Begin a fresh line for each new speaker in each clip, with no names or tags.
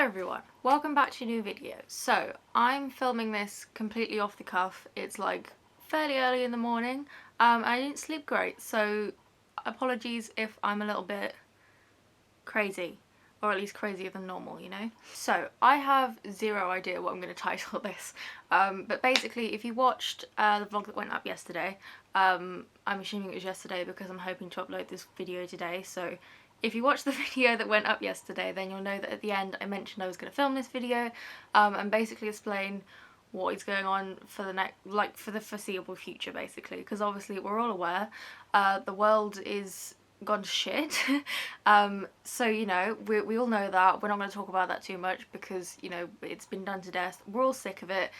everyone, welcome back to a new video. So I'm filming this completely off the cuff. It's like fairly early in the morning. I didn't sleep great, so apologies if I'm a little bit crazy, or at least crazier than normal, you know? So I have zero idea what I'm going to title this, but basically if you watched the vlog that went up yesterday, I'm assuming it was yesterday because I'm hoping to upload this video today, so if you watched the video that went up yesterday, then you'll know that at the end I mentioned I was going to film this video and basically explain what is going on for the next, like for the foreseeable future, basically, because obviously we're all aware the world is gone to shit. So you know, we all know that. We're not going to talk about that too much because, you know, it's been done to death. We're all sick of it.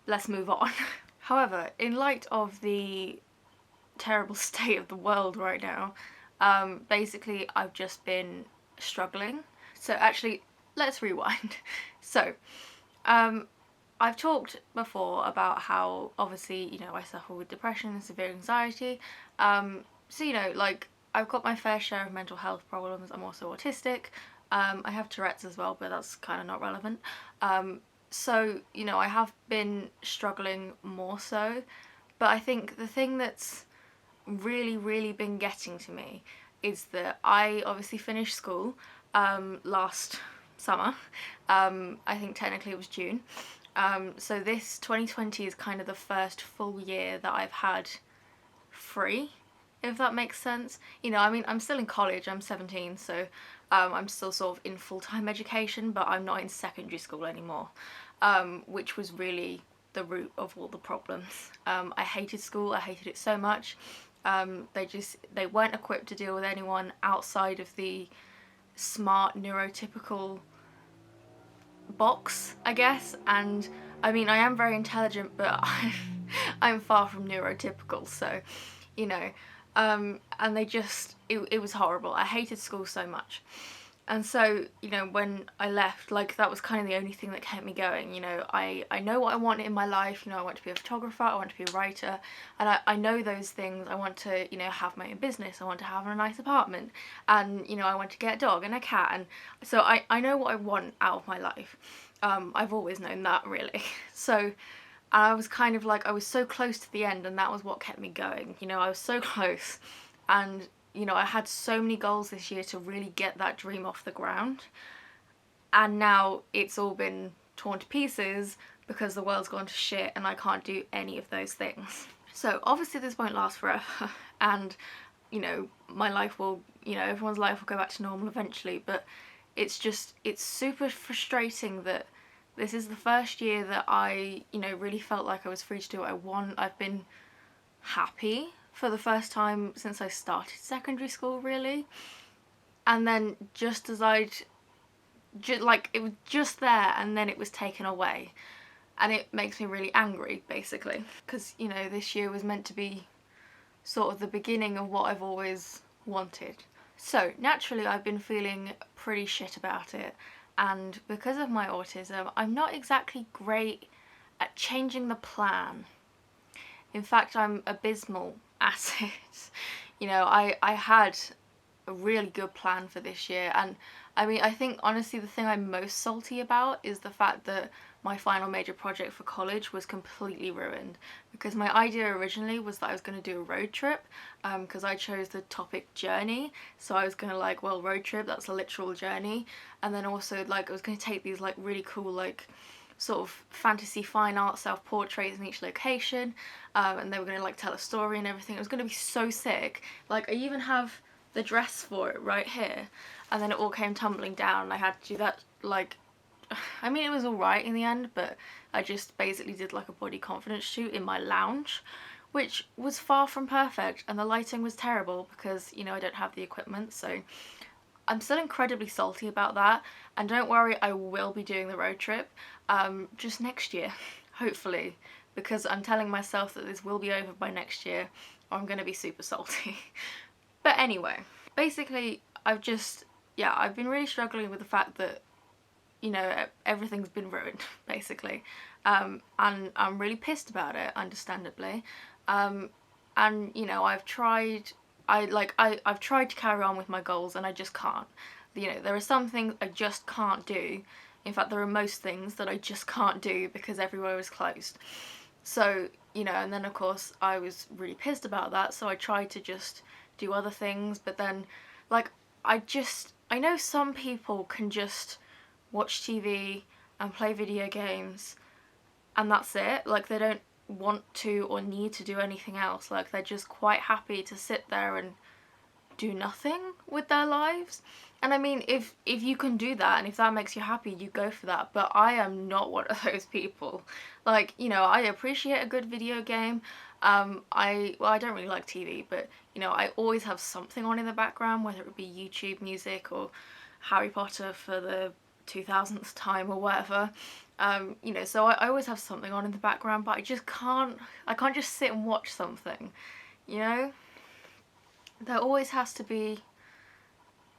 Let's move on. However, in light of the terrible state of the world right now, basically I've just been struggling. So actually, let's rewind. So I've talked before about how obviously, you know, I suffer with depression and severe anxiety. So you know, like, I've got my fair share of mental health problems. I'm also autistic. I have Tourette's as well, but that's kind of not relevant. So you know, I have been struggling more so, but I think the thing that's really been getting to me is that I obviously finished school last summer. I think technically it was June. So this 2020 is kind of the first full year that I've had free, if that makes sense. You know, I mean, I'm still in college, I'm 17, so I'm still sort of in full-time education, but I'm not in secondary school anymore, which was really the root of all the problems. I hated school, I hated it so much. They weren't equipped to deal with anyone outside of the smart neurotypical box, I guess, and I mean, I am very intelligent, but I'm far from neurotypical, so you know, and they just, it was horrible. I hated school so much. And so, you know, when I left, like, that was kind of the only thing that kept me going. You know, I know what I want in my life. You know, I want to be a photographer, I want to be a writer, and I know those things. I want to, you know, have my own business, I want to have a nice apartment, and, you know, I want to get a dog and a cat, and so I know what I want out of my life. I've always known that, really. So I was kind of like, I was so close to the end, and that was what kept me going. You know, I was so close, and you know, I had so many goals this year to really get that dream off the ground, and now it's all been torn to pieces because the world's gone to shit and I can't do any of those things. So obviously this won't last forever, and you know, my life will, you know, everyone's life will go back to normal eventually, but it's just, it's super frustrating that this is the first year that I, you know, really felt like I was free to do what I want. I've been happy for the first time since I started secondary school, really. And then just as like, it was just there and then it was taken away. And it makes me really angry, basically. Because, you know, this year was meant to be sort of the beginning of what I've always wanted. So, naturally, I've been feeling pretty shit about it. And because of my autism, I'm not exactly great at changing the plan. In fact, I'm abysmal at it. You know, I had a really good plan for this year, and I mean, I think honestly the thing I'm most salty about is the fact that my final major project for college was completely ruined, because my idea originally was that I was going to do a road trip, because I chose the topic journey, so I was going to, like, well, road trip, that's a literal journey, and then also, like, I was going to take these, like, really cool, like, sort of fantasy fine art self-portraits in each location, and they were going to, like, tell a story and everything. It was going to be so sick. Like, I even have the dress for it right here, and then it all came tumbling down and I had to do that, like, I mean, it was alright in the end, but I just basically did like a body confidence shoot in my lounge, which was far from perfect, and the lighting was terrible because, you know, I don't have the equipment, so I'm still incredibly salty about that. And don't worry, I will be doing the road trip, just next year, hopefully, because I'm telling myself that this will be over by next year, or I'm gonna be super salty. But anyway, basically, I've been really struggling with the fact that, you know, everything's been ruined, basically, and I'm really pissed about it, understandably, and you know, I've tried to carry on with my goals and I just can't. You know, there are some things I just can't do In fact, there are most things that I just can't do because everywhere was closed. So, you know, and then of course I was really pissed about that, so I tried to just do other things, but then, like, I know some people can just watch TV and play video games and that's it. Like, they don't want to or need to do anything else. Like, they're just quite happy to sit there and do nothing with their lives. And I mean, if you can do that and if that makes you happy, you go for that. But I am not one of those people. Like, you know, I appreciate a good video game. I don't really like TV, but you know, I always have something on in the background, whether it be YouTube music or Harry Potter for the 2000th time or whatever. You know, so I always have something on in the background, but I can't just sit and watch something, you know? There always has to be,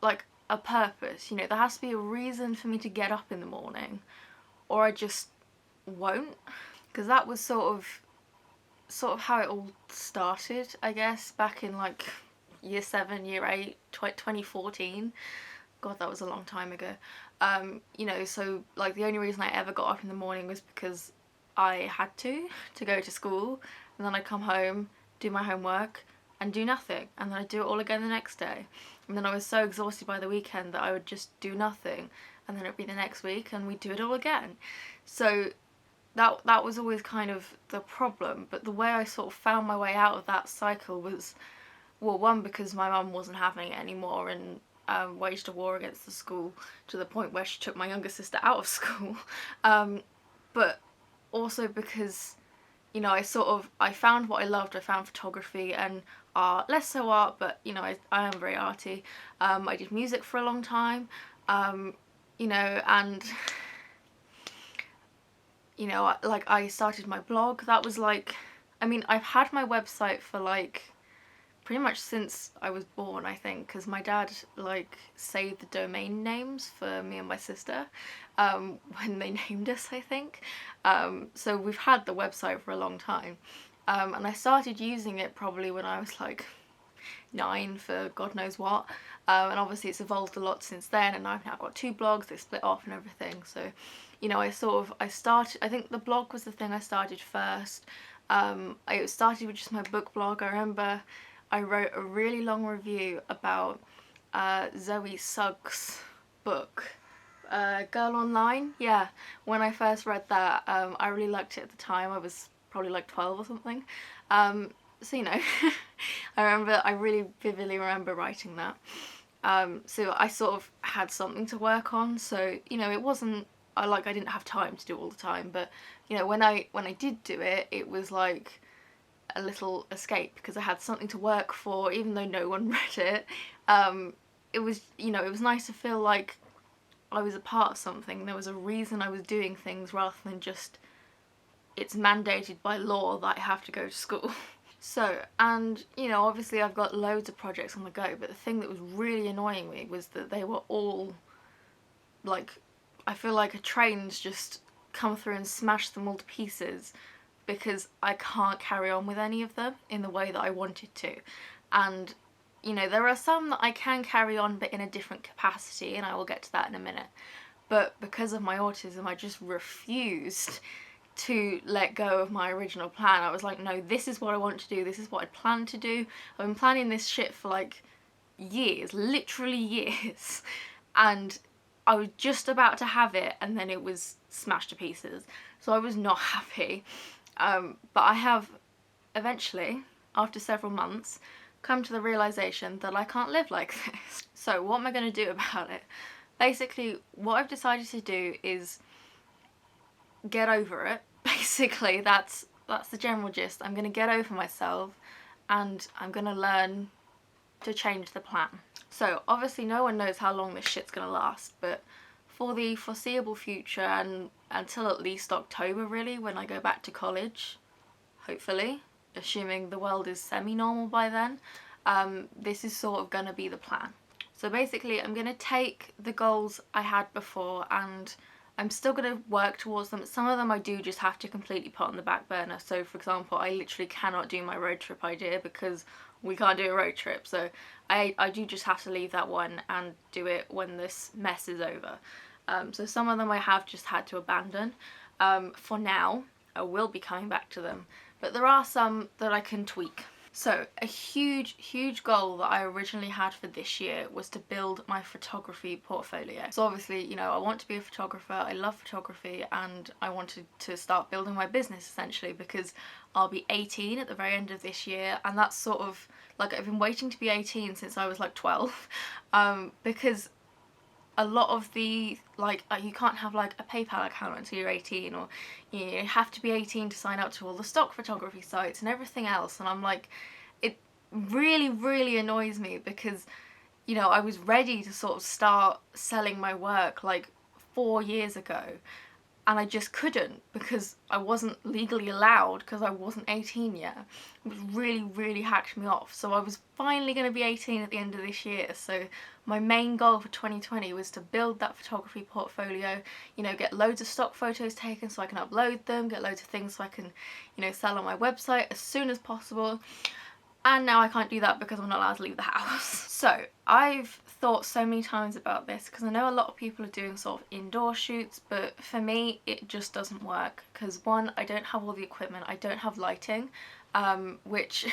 like, a purpose, you know, there has to be a reason for me to get up in the morning, or I just won't. Because that was sort of how it all started, I guess, back in like year 7, year 8, 2014. God, that was a long time ago. You know, so like the only reason I ever got up in the morning was because I had to go to school, and then I'd come home, do my homework, and do nothing, and then I'd do it all again the next day. And then I was so exhausted by the weekend that I would just do nothing, and then it'd be the next week and we'd do it all again. So that was always kind of the problem. But the way I sort of found my way out of that cycle was, well, one, because my mum wasn't having it anymore and waged a war against the school to the point where she took my younger sister out of school. But also because, you know, I found what I loved. I found photography and art, less so art, but you know, I am very arty. I did music for a long time, you know, and you know, like, I started my blog. That was like, I mean, I've had my website for like pretty much since I was born, I think, because my dad like saved the domain names for me and my sister when they named us, I think. So we've had the website for a long time, and I started using it probably when I was like 9 for God knows what, and obviously it's evolved a lot since then, and I've now got 2 blogs, they split off and everything. So, you know, I think the blog was the thing I started first. I started with just my book blog. I remember I wrote a really long review about Zoe Suggs' book, Girl Online. Yeah, when I first read that, I really liked it at the time. I was probably like 12 or something. So, you know, I really vividly remember writing that. So I sort of had something to work on. So, you know, it wasn't, I didn't have time to do it all the time, but, you know, when I did do it, it was like a little escape because I had something to work for, even though no one read it. It was, you know, it was nice to feel like I was a part of something. There was a reason I was doing things rather than just it's mandated by law that I have to go to school. So, and you know, obviously I've got loads of projects on the go, but the thing that was really annoying me was that they were all like, I feel like a train's just come through and smashed them all to pieces because I can't carry on with any of them in the way that I wanted to. And you know, there are some that I can carry on but in a different capacity, and I will get to that in a minute. But because of my autism, I just refused to let go of my original plan. I was like, no, this is what I want to do, this is what I plan to do. I've been planning this shit for like years, literally years, and I was just about to have it and then it was smashed to pieces. So I was not happy. But I have eventually, after several months, come to the realisation that I can't live like this. So what am I going to do about it? Basically, what I've decided to do is get over it. Basically, that's the general gist. I'm going to get over myself and I'm going to learn to change the plan. So obviously no one knows how long this shit's going to last, but for the foreseeable future and until at least October really, when I go back to college, hopefully, assuming the world is semi-normal by then, this is sort of going to be the plan. So basically I'm going to take the goals I had before and I'm still going to work towards them. Some of them I do just have to completely put on the back burner. So for example, I literally cannot do my road trip idea because we can't do a road trip. So I do just have to leave that one and do it when this mess is over. So some of them I have just had to abandon. For now, I will be coming back to them, but there are some that I can tweak. So a huge goal that I originally had for this year was to build my photography portfolio. So obviously, you know, I want to be a photographer, I love photography, and I wanted to start building my business essentially, because I'll be 18 at the very end of this year, and that's sort of like, I've been waiting to be 18 since I was like 12, because a lot of the, like, you can't have like a PayPal account until you're 18, or you have to be 18 to sign up to all the stock photography sites and everything else, and I'm like, it really annoys me, because, you know, I was ready to sort of start selling my work like 4 years ago, and I just couldn't because I wasn't legally allowed, because I wasn't 18 yet. It really hacked me off. So I was finally going to be 18 at the end of this year. So my main goal for 2020 was to build that photography portfolio, you know, get loads of stock photos taken so I can upload them, get loads of things so I can, you know, sell on my website as soon as possible. And now I can't do that because I'm not allowed to leave the house. So I've thought so many times about this, because I know a lot of people are doing sort of indoor shoots, but for me it just doesn't work, because one, I don't have all the equipment, I don't have lighting, which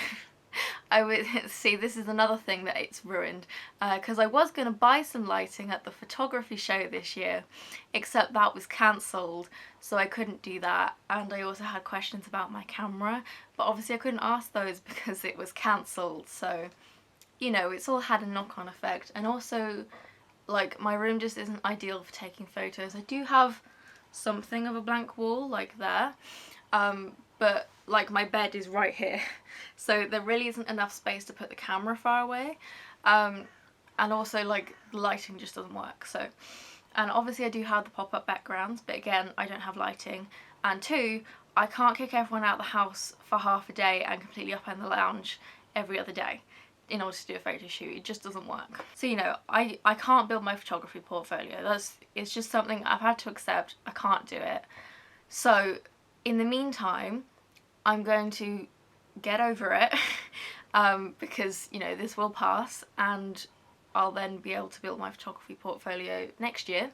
I would see, this is another thing that it's ruined, because I was going to buy some lighting at the photography show this year, except that was cancelled, so I couldn't do that. And I also had questions about my camera, but obviously I couldn't ask those because it was cancelled. So, you know, it's all had a knock-on effect. And also, like, my room just isn't ideal for taking photos. I do have something of a blank wall, like there, but like my bed is right here, so there really isn't enough space to put the camera far away, and also like the lighting just doesn't work. So, and obviously I do have the pop-up backgrounds, but again, I don't have lighting, and two, I can't kick everyone out of the house for half a day and completely up in the lounge every other day in order to do a photo shoot. It just doesn't work. So, you know, I can't build my photography portfolio. It's just something I've had to accept. I can't do it. So in the meantime, I'm going to get over it, because, you know, this will pass, and I'll then be able to build my photography portfolio next year.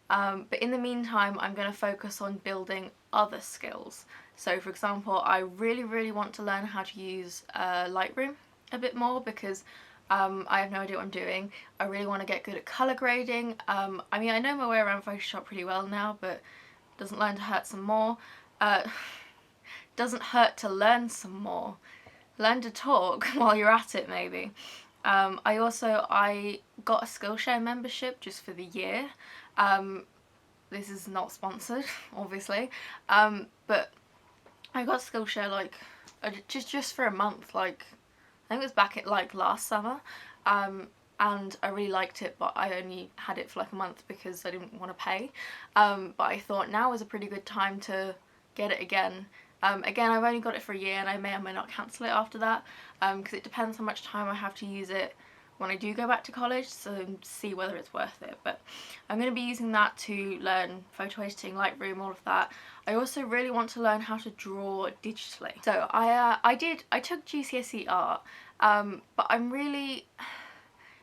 But in the meantime, I'm going to focus on building other skills. So for example, I really want to learn how to use Lightroom a bit more, because I have no idea what I'm doing. I really want to get good at colour grading. I mean, I know my way around Photoshop pretty well now, but it doesn't learn to hurt some more. Doesn't hurt to learn some more. Learn to talk while you're at it, maybe. I got a Skillshare membership just for the year. This is not sponsored, obviously, but I got Skillshare like just for a month. Like, I think it was back at like last summer, and I really liked it, but I only had it for like a month because I didn't want to pay. But I thought now was a pretty good time to get it again. Again, I've only got it for a year, and I may or may not cancel it after that, because it depends how much time I have to use it when I do go back to college, so see whether it's worth it. But I'm going to be using that to learn photo editing, Lightroom, all of that. I also really want to learn how to draw digitally. So I took GCSE art, but I'm really,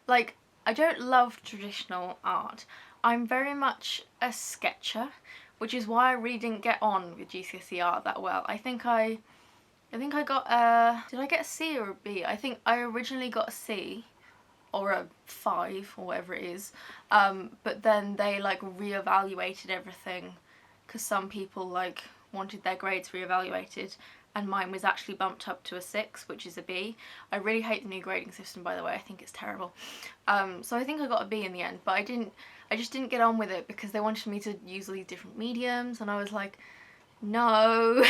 like, I don't love traditional art. I'm very much a sketcher, which is why I really didn't get on with GCSE art that well. I think I got a, did I get a C or a B? I think I originally got a C, or a 5, or whatever it is, but then they like re-evaluated everything, because some people like wanted their grades re-evaluated, and mine was actually bumped up to a 6, which is a B. I really hate the new grading system, by the way. I think it's terrible. So I think I got a B in the end, but I just didn't get on with it because they wanted me to use all these different mediums, and I was like, no.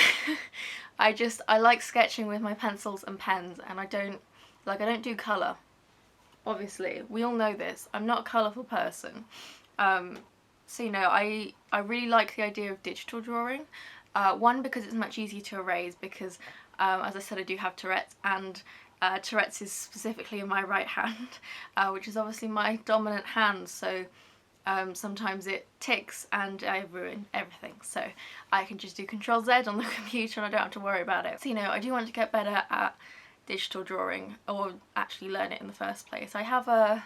I like sketching with my pencils and pens, and I don't do colour. Obviously, we all know this. I'm not a colourful person. So, you know, I really like the idea of digital drawing. One, because it's much easier to erase, because, as I said, I do have Tourette's, and Tourette's is specifically in my right hand, which is obviously my dominant hand, so sometimes it ticks and I ruin everything. So I can just do Control Z on the computer and I don't have to worry about it. So, you know, I do want to get better at digital drawing, or actually learn it in the first place. I have a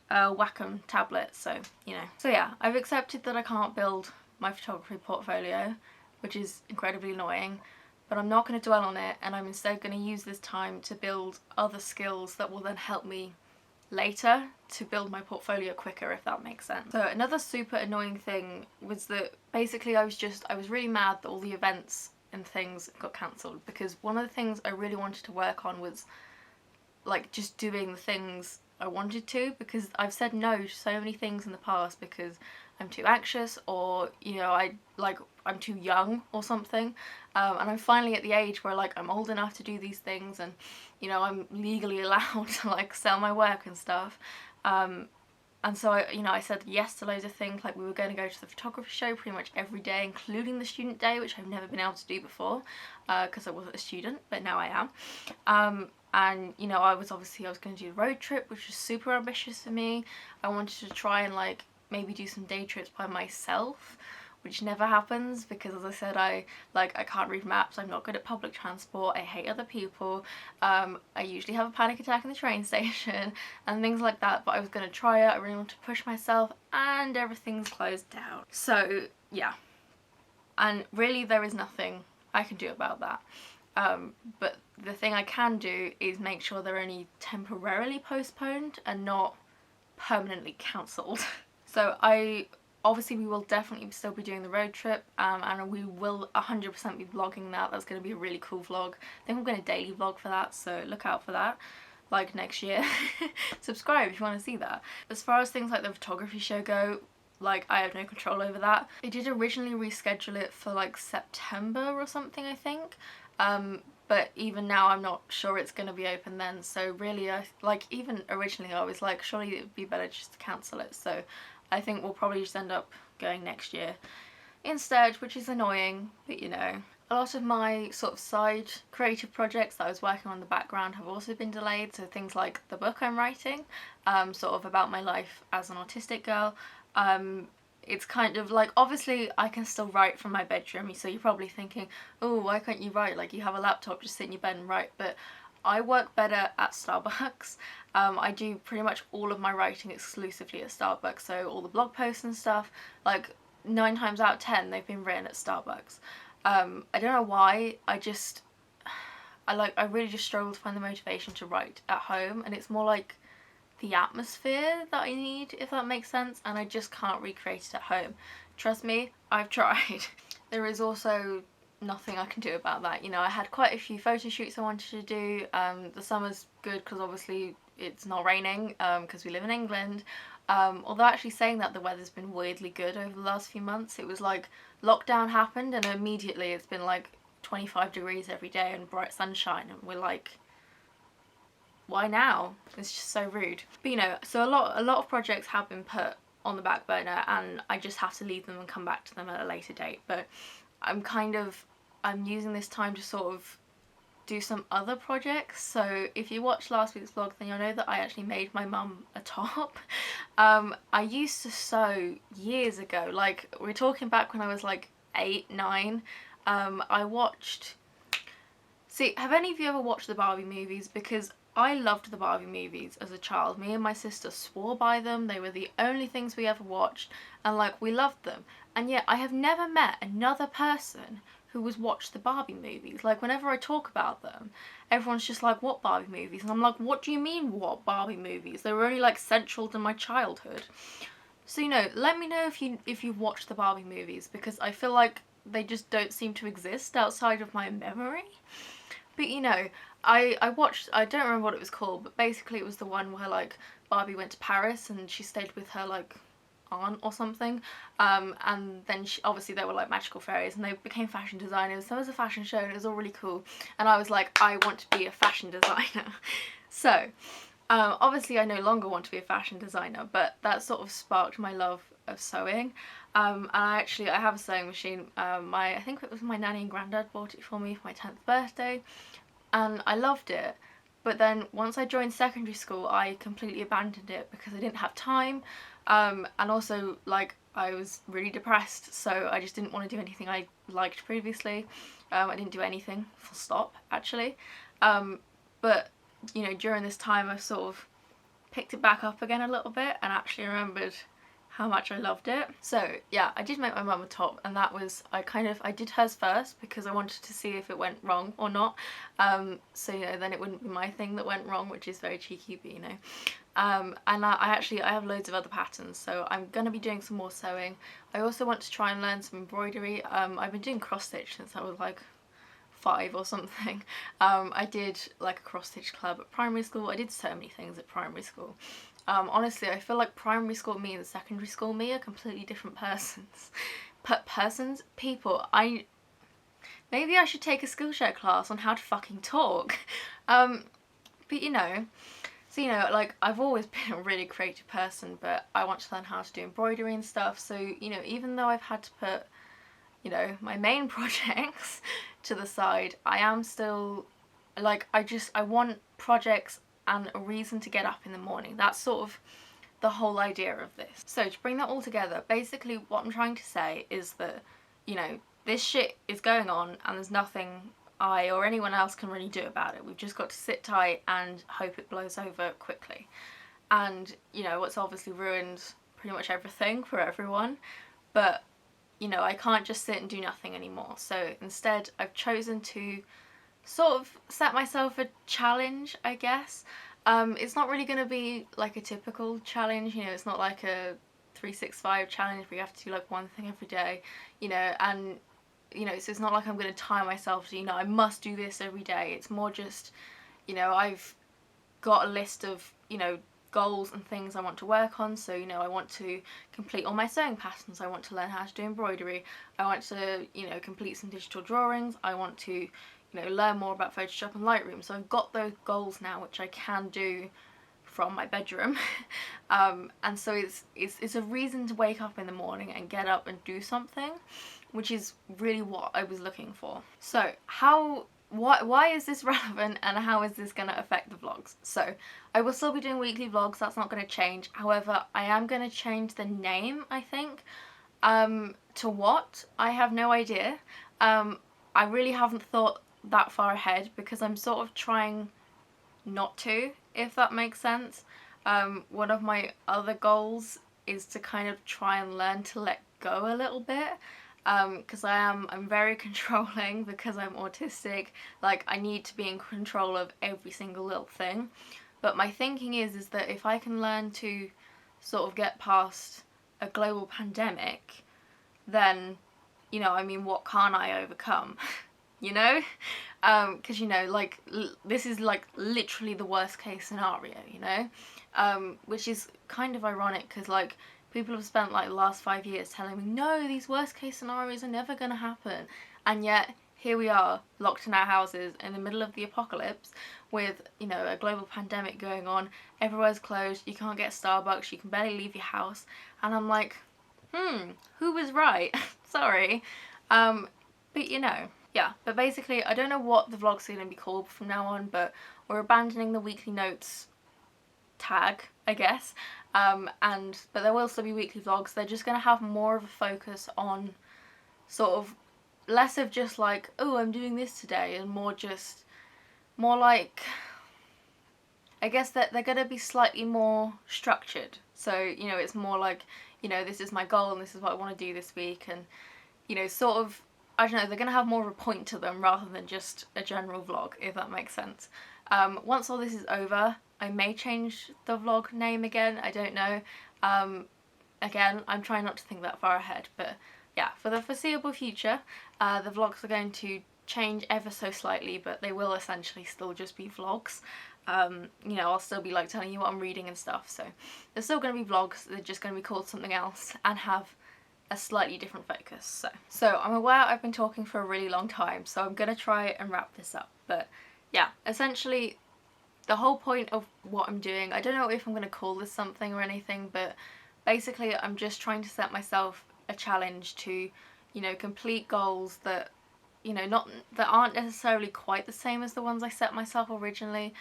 a Wacom tablet, so, you know. So yeah, I've accepted that I can't build my photography portfolio, which is incredibly annoying, but I'm not going to dwell on it, and I'm instead going to use this time to build other skills that will then help me later to build my portfolio quicker, if that makes sense. So another super annoying thing was that basically I was really mad that all the events and things got cancelled, because one of the things I really wanted to work on was like just doing the things I wanted to, because I've said no to so many things in the past because I'm too anxious, or, you know, I'm too young or something, and I'm finally at the age where like I'm old enough to do these things, and, you know, I'm legally allowed to like sell my work and stuff, and so I said yes to loads of things. Like, we were going to go to the photography show pretty much every day, including the student day, which I've never been able to do before because I wasn't a student, but now I am. And, you know, I was going to do a road trip, which was super ambitious for me. I wanted to try and like maybe do some day trips by myself, which never happens because, as I said, I can't read maps, I'm not good at public transport, I hate other people, I usually have a panic attack in the train station and things like that. But I was going to try it, I really want to push myself, and everything's closed down. So yeah, and really there is nothing I can do about that. But the thing I can do is make sure they're only temporarily postponed and not permanently cancelled. So obviously we will definitely still be doing the road trip, and we will 100% be vlogging that. That's going to be a really cool vlog. I think I'm going to daily vlog for that, so look out for that, like next year. Subscribe if you want to see that. As far as things like the photography show go, like, I have no control over that. They did originally reschedule it for like September or something, I think. But even now I'm not sure it's going to be open then, so really, even originally I was like, surely it would be better just to cancel it. So I think we'll probably just end up going next year instead, which is annoying, but you know. A lot of my sort of side creative projects that I was working on in the background have also been delayed, so things like the book I'm writing, sort of about my life as an autistic girl. It's kind of like, obviously I can still write from my bedroom, so you're probably thinking, oh, why can't you write? Like, you have a laptop, just sit in your bed and write. But I work better at Starbucks. I do pretty much all of my writing exclusively at Starbucks, so all the blog posts and stuff, like 9 times out of 10 they've been written at Starbucks. I don't know why, I really just struggle to find the motivation to write at home, and it's more like the atmosphere that I need, if that makes sense, and I just can't recreate it at home. Trust me, I've tried. There is also nothing I can do about that. You know, I had quite a few photo shoots I wanted to do. The summer's good because obviously it's not raining because we live in England. Although actually saying that, the weather's been weirdly good over the last few months. It was like lockdown happened and immediately it's been like 25 degrees every day and bright sunshine, and we're like, why now? It's just so rude. But you know, so a lot of projects have been put on the back burner, and I just have to leave them and come back to them at a later date. But I'm using this time to sort of do some other projects. So if you watched last week's vlog, then you'll know that I actually made my mum a top. I used to sew years ago, like we're talking back when I was like 8, 9. See, have any of you ever watched the Barbie movies? Because I loved the Barbie movies as a child. Me and my sister swore by them. They were the only things we ever watched, and like, we loved them. And yet I have never met another person who has watched the Barbie movies. Like, whenever I talk about them, everyone's just like, what Barbie movies? And I'm like, what do you mean, what Barbie movies? They were only like central to my childhood. So, you know, let me know if you've watched the Barbie movies, because I feel like they just don't seem to exist outside of my memory. But you know, I watched, I don't remember what it was called, but basically it was the one where like Barbie went to Paris and she stayed with her like aunt or something, and then obviously they were like magical fairies and they became fashion designers. There was a fashion show and it was all really cool, and I was like, I want to be a fashion designer. So obviously I no longer want to be a fashion designer, but that sort of sparked my love of sewing. And I have a sewing machine. I think it was my nanny and granddad bought it for me for my 10th birthday, and I loved it. But then once I joined secondary school, I completely abandoned it because I didn't have time, and also like I was really depressed, so I just didn't want to do anything I liked previously. I didn't do anything, full stop, actually. But you know, during this time I've sort of picked it back up again a little bit and actually remembered how much I loved it. So yeah, I did make my mum a top, and that was, I did hers first because I wanted to see if it went wrong or not. So you know, then it wouldn't be my thing that went wrong, which is very cheeky, but you know. And I have loads of other patterns, so I'm gonna be doing some more sewing. I also want to try and learn some embroidery. I've been doing cross stitch since I was like 5 or something. I did like a cross stitch club at primary school. I did so many things at primary school. Honestly, I feel like primary school me and secondary school me are completely different persons. People. Maybe I should take a Skillshare class on how to fucking talk. But you know, so you know, like, I've always been a really creative person, but I want to learn how to do embroidery and stuff. So you know, even though I've had to put, you know, my main projects to the side, I am still like, I want projects and a reason to get up in the morning. That's sort of the whole idea of this. So to bring that all together, basically what I'm trying to say is that, you know, this shit is going on and there's nothing I or anyone else can really do about it. We've just got to sit tight and hope it blows over quickly. And, you know, what's obviously ruined pretty much everything for everyone, but, you know, I can't just sit and do nothing anymore. So instead I've chosen to sort of set myself a challenge, I guess. It's not really going to be like a typical challenge, you know, it's not like a 365 challenge where you have to do like one thing every day, you know, and, you know, so it's not like I'm going to tie myself to, you know, I must do this every day. It's more just, you know, I've got a list of, you know, goals and things I want to work on. So, you know, I want to complete all my sewing patterns, I want to learn how to do embroidery, I want to, you know, complete some digital drawings, I want to, you know, learn more about Photoshop and Lightroom. So I've got those goals now, which I can do from my bedroom. And so it's a reason to wake up in the morning and get up and do something, which is really what I was looking for. So why is this relevant and how is this going to affect the vlogs? So I will still be doing weekly vlogs, that's not going to change. However, I am going to change the name, I think. To what? I have no idea. I really haven't thought that far ahead because I'm sort of trying not to, if that makes sense. One of my other goals is to kind of try and learn to let go a little bit, because I'm very controlling because I'm autistic. Like, I need to be in control of every single little thing. But my thinking is that if I can learn to sort of get past a global pandemic, then, you know, I mean, what can't I overcome? You know? Because, you know, like, this is like literally the worst case scenario, you know? Which is kind of ironic because, like, people have spent like the last 5 years telling me, no, these worst case scenarios are never gonna happen. And yet, here we are, locked in our houses in the middle of the apocalypse with, you know, a global pandemic going on, everywhere's closed, you can't get Starbucks, you can barely leave your house. And I'm like, who was right? Sorry. But you know, yeah. But basically, I don't know what the vlog's going to be called from now on, but we're abandoning the weekly notes tag, I guess. But there will still be weekly vlogs. They're just going to have more of a focus on sort of less of just like, oh, I'm doing this today, and more like, I guess that they're going to be slightly more structured. So, you know, it's more like, you know, this is my goal and this is what I want to do this week, and, you know, sort of, I don't know, they're going to have more of a point to them rather than just a general vlog, if that makes sense. Once all this is over, I may change the vlog name again, I don't know. Again, I'm trying not to think that far ahead, but yeah, for the foreseeable future, the vlogs are going to change ever so slightly, but they will essentially still just be vlogs. You know, I'll still be like telling you what I'm reading and stuff, so there's still going to be vlogs, they're just going to be called something else and have a slightly different focus. So I'm aware I've been talking for a really long time, so I'm going to try and wrap this up. But yeah, essentially the whole point of what I'm doing, I don't know if I'm going to call this something or anything, but basically I'm just trying to set myself a challenge to, you know, complete goals that, you know, that aren't necessarily quite the same as the ones I set myself originally,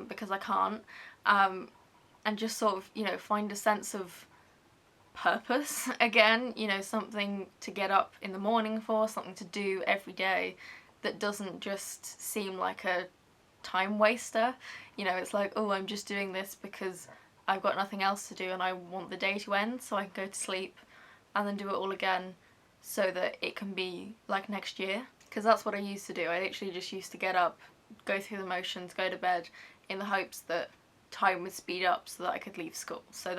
because I can't, and just sort of, you know, find a sense of purpose again, you know, something to get up in the morning for, something to do every day that doesn't just seem like a time waster. You know, it's like, oh, I'm just doing this because I've got nothing else to do and I want the day to end so I can go to sleep and then do it all again so that it can be like next year. Because that's what I used to do. I literally just used to get up, go through the motions, go to bed in the hopes that time would speed up so that I could leave school. So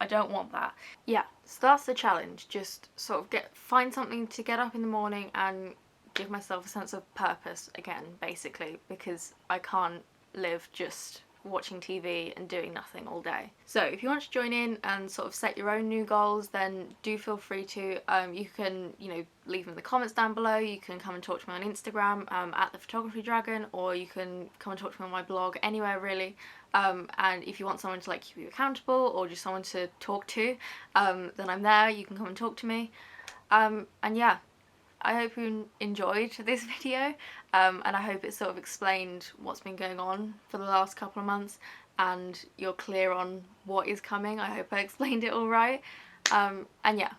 I don't want that. Yeah, so that's the challenge. Just sort of find something to get up in the morning and give myself a sense of purpose again, basically, because I can't live just watching TV and doing nothing all day. So if you want to join in and sort of set your own new goals, then do feel free to. You can, leave them in the comments down below. You can come and talk to me on Instagram at the Photography Dragon, or you can come and talk to me on my blog, anywhere really. And if you want someone to keep you accountable or just someone to talk to, then I'm there. You can come and talk to me. And yeah, I hope you enjoyed this video, and I hope it sort of explained what's been going on for the last couple of months and you're clear on what is coming. I hope I explained it all right. And yeah,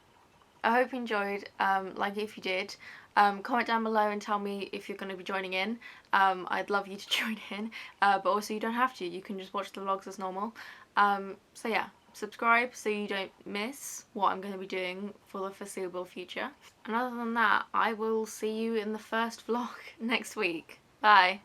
I hope you enjoyed. If you did, comment down below and tell me if you're going to be joining in. I'd love you to join in, but also you don't have to. You can just watch the vlogs as normal. So yeah, subscribe so you don't miss what I'm going to be doing for the foreseeable future. And other than that, I will see you in the first vlog next week. Bye!